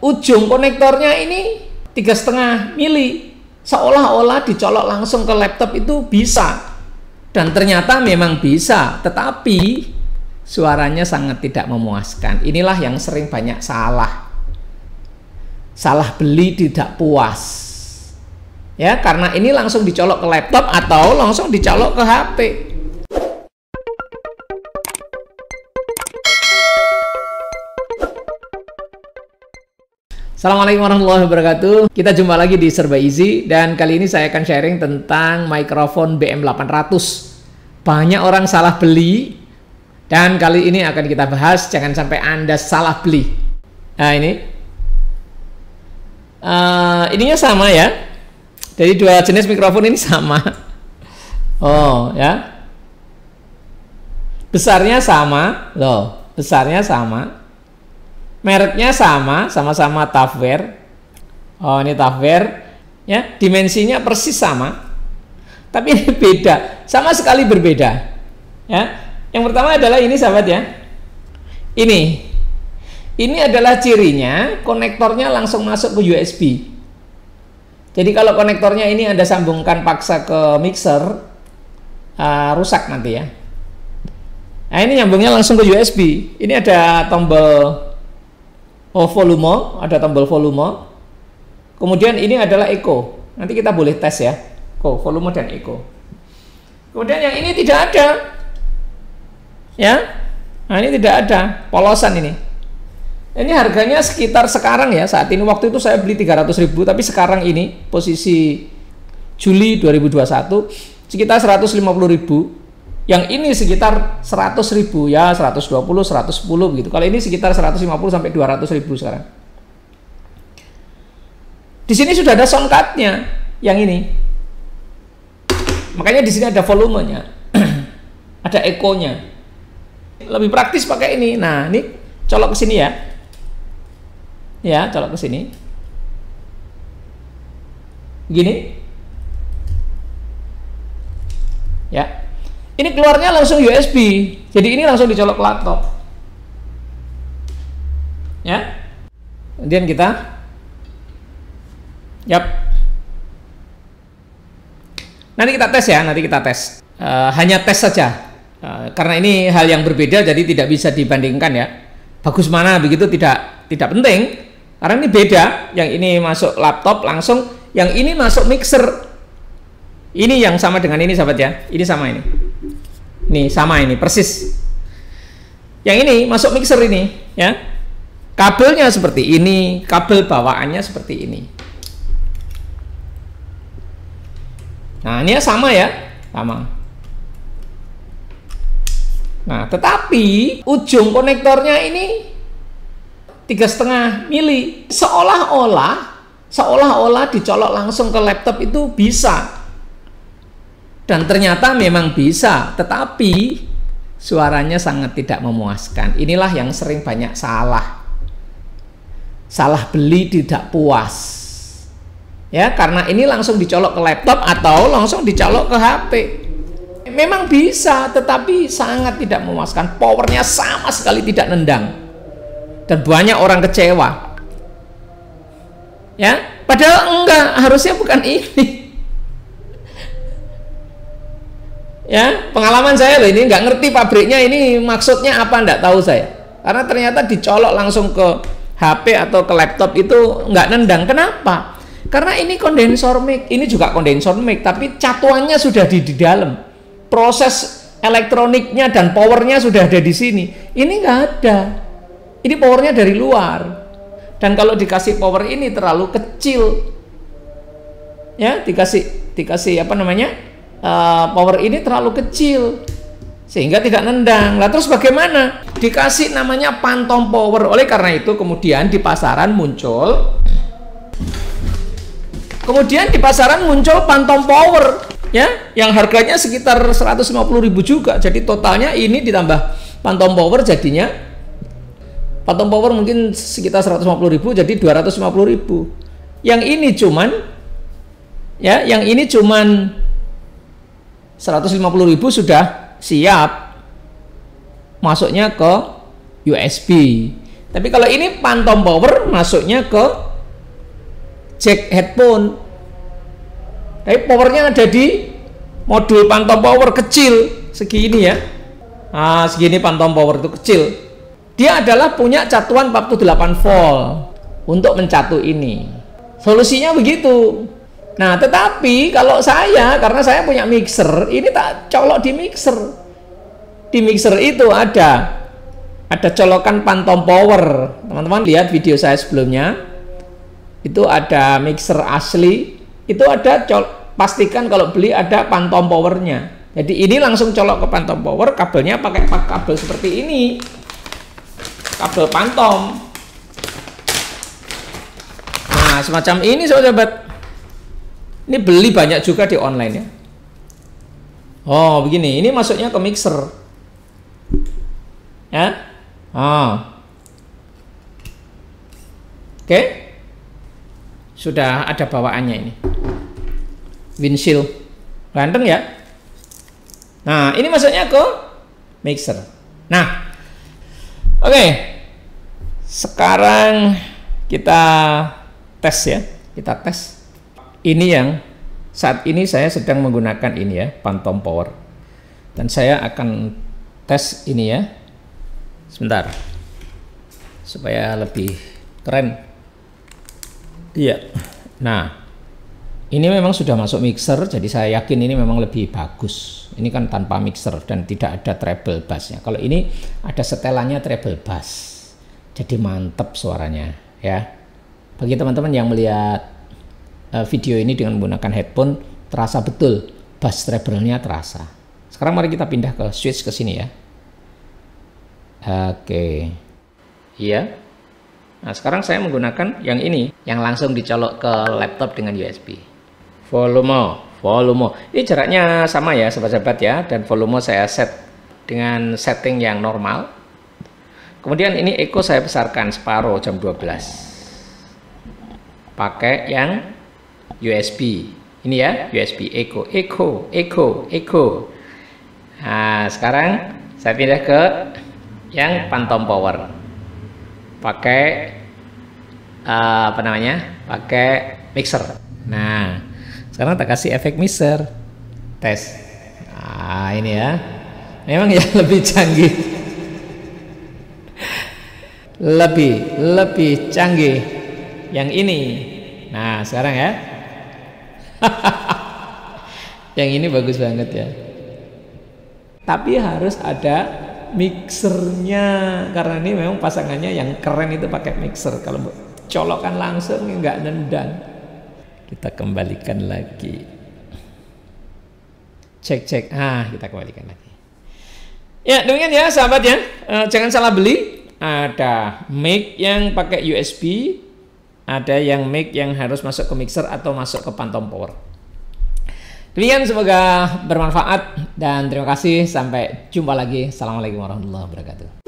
ujung konektornya ini 3,5 mili, seolah-olah dicolok langsung ke laptop itu bisa, dan ternyata memang bisa, tetapi suaranya sangat tidak memuaskan. Inilah yang sering banyak salah beli, tidak puas ya, karena ini langsung dicolok ke laptop atau langsung dicolok ke HP. Assalamualaikum warahmatullahi wabarakatuh. Kita jumpa lagi di Serba Easy, dan kali ini saya akan sharing tentang mikrofon BM800. Banyak orang salah beli, dan kali ini akan kita bahas jangan sampai Anda salah beli. Nah ininya sama ya. Jadi dua jenis mikrofon ini sama. Oh ya. Besarnya sama, loh. Besarnya sama. Mereknya sama, sama-sama Tavware. Oh, ini Tavware ya, dimensinya persis sama. Tapi ini beda, sama sekali berbeda. Ya. Yang pertama adalah ini sahabat ya. Ini adalah cirinya, konektornya langsung masuk ke USB. Jadi kalau konektornya ini Anda sambungkan paksa ke mixer, rusak nanti ya. Nah, ini nyambungnya langsung ke USB. Ini ada tombol volume, ada tombol volume. Kemudian ini adalah echo. Nanti kita boleh tes ya, volume dan echo. Kemudian yang ini tidak ada, ya. Nah ini tidak ada, polosan ini. Ini harganya sekitar sekarang ya, saat ini, waktu itu saya beli 300.000, tapi sekarang ini posisi Juli 2021 sekitar 150.000. Yang ini sekitar 100.000 ya, 120, 110 begitu. Kalau ini sekitar 150 sampai 200.000 sekarang. Di sini sudah ada sound card-nya yang ini. Makanya di sini ada volumenya. Ada echo-nya. Lebih praktis pakai ini. Nah, ini colok ke sini ya. Ya, colok ke sini. Gini. Ya. Ini keluarnya langsung USB. Jadi ini langsung dicolok ke laptop. Ya. Kemudian kita nanti kita tes ya, hanya tes saja. Karena ini hal yang berbeda, jadi tidak bisa dibandingkan ya. Bagus mana begitu tidak penting. Karena ini beda. Yang ini masuk laptop langsung, yang ini masuk mixer. Ini yang sama dengan ini sahabat ya. Ini sama ini. Ini sama ini persis. Yang ini masuk mixer ini ya. Kabelnya seperti ini, kabel bawaannya seperti ini. Nah, ini sama ya, sama. Nah, tetapi ujung konektornya ini 3,5 mili, seolah-olah dicolok langsung ke laptop itu bisa. Dan ternyata memang bisa, tetapi suaranya sangat tidak memuaskan. Inilah yang sering banyak salah beli, tidak puas ya, karena ini langsung dicolok ke laptop atau langsung dicolok ke HP. Memang bisa, tetapi sangat tidak memuaskan. Powernya sama sekali tidak nendang, dan banyak orang kecewa ya, padahal enggak, harusnya bukan ini. Ya, pengalaman saya loh, ini nggak ngerti pabriknya ini maksudnya apa, nggak tahu saya. Karena ternyata dicolok langsung ke HP atau ke laptop itu nggak nendang. Kenapa? Karena ini kondensor mic, ini juga kondensor mic, tapi catuannya sudah di dalam. Proses elektroniknya dan powernya sudah ada di sini. Ini nggak ada. Ini powernya dari luar. Dan kalau dikasih power ini terlalu kecil, ya dikasih apa namanya? Power ini terlalu kecil sehingga tidak nendang. Lah terus bagaimana? Dikasih namanya phantom power. Oleh karena itu kemudian di pasaran muncul phantom power ya, yang harganya sekitar 150.000 juga. Jadi totalnya ini ditambah phantom power, jadinya phantom power mungkin sekitar 150.000, jadi 250.000. Yang ini cuman 150.000 sudah siap masuknya ke USB. Tapi kalau ini phantom power masuknya ke jack headphone. Tapi powernya ada di modul phantom power kecil segini ya. Nah, segini phantom power itu kecil. Dia adalah punya catuan 48 volt untuk mencatu ini. Solusinya begitu. Nah, tetapi kalau saya, karena saya punya mixer, ini tak colok di mixer. Di mixer itu ada colokan phantom power. Teman-teman lihat video saya sebelumnya, itu ada mixer asli, itu ada pastikan kalau beli ada phantom powernya. Jadi ini langsung colok ke phantom power, kabelnya pakai kabel seperti ini, kabel phantom. Nah, semacam ini sahabat. Ini beli banyak juga di online ya. Oh begini, ini masuknya ke mixer ya. Oke. Sudah ada bawaannya ini. Windshield. Ganteng ya. Nah, ini masuknya ke mixer. Nah, oke. Sekarang kita tes ya. Kita tes. Ini yang saat ini saya sedang menggunakan ini ya, phantom power. Dan saya akan tes ini ya. Sebentar. Supaya lebih keren. Iya. Nah, ini memang sudah masuk mixer, jadi saya yakin ini memang lebih bagus. Ini kan tanpa mixer dan tidak ada treble bassnya. Kalau ini ada setelannya treble bass, jadi mantap suaranya ya. Bagi teman-teman yang melihat video ini dengan menggunakan headphone, terasa betul bass treble-nya terasa. Sekarang mari kita pindah ke switch ke sini ya. Oke. Iya. Nah, sekarang saya menggunakan yang ini, yang langsung dicolok ke laptop dengan USB. Volume. Ini jaraknya sama ya, sahabat-sahabat ya, dan volume saya set dengan setting yang normal. Kemudian ini echo saya besarkan separuh jam 12. Pakai yang USB. Ini ya, USB echo. Nah, sekarang saya pindah ke yang phantom power. Pakai apa namanya? Pakai mixer. Nah, sekarang tak kasih efek mixer. Tes. Nah, ini ya. Memang ya lebih canggih. Lebih canggih yang ini. Nah, sekarang ya. Yang ini bagus banget ya. Tapi harus ada mixernya, karena ini memang pasangannya yang keren itu pakai mixer. Kalau colokan langsung nggak nendang. Kita kembalikan lagi. Cek. Kita kembalikan lagi. Ya, demikian ya sahabat ya. Jangan salah beli. Ada mic yang pakai USB, ada yang mic yang harus masuk ke mixer atau masuk ke phantom power. Demikian, semoga bermanfaat dan terima kasih. Sampai jumpa lagi. Assalamualaikum warahmatullahi wabarakatuh.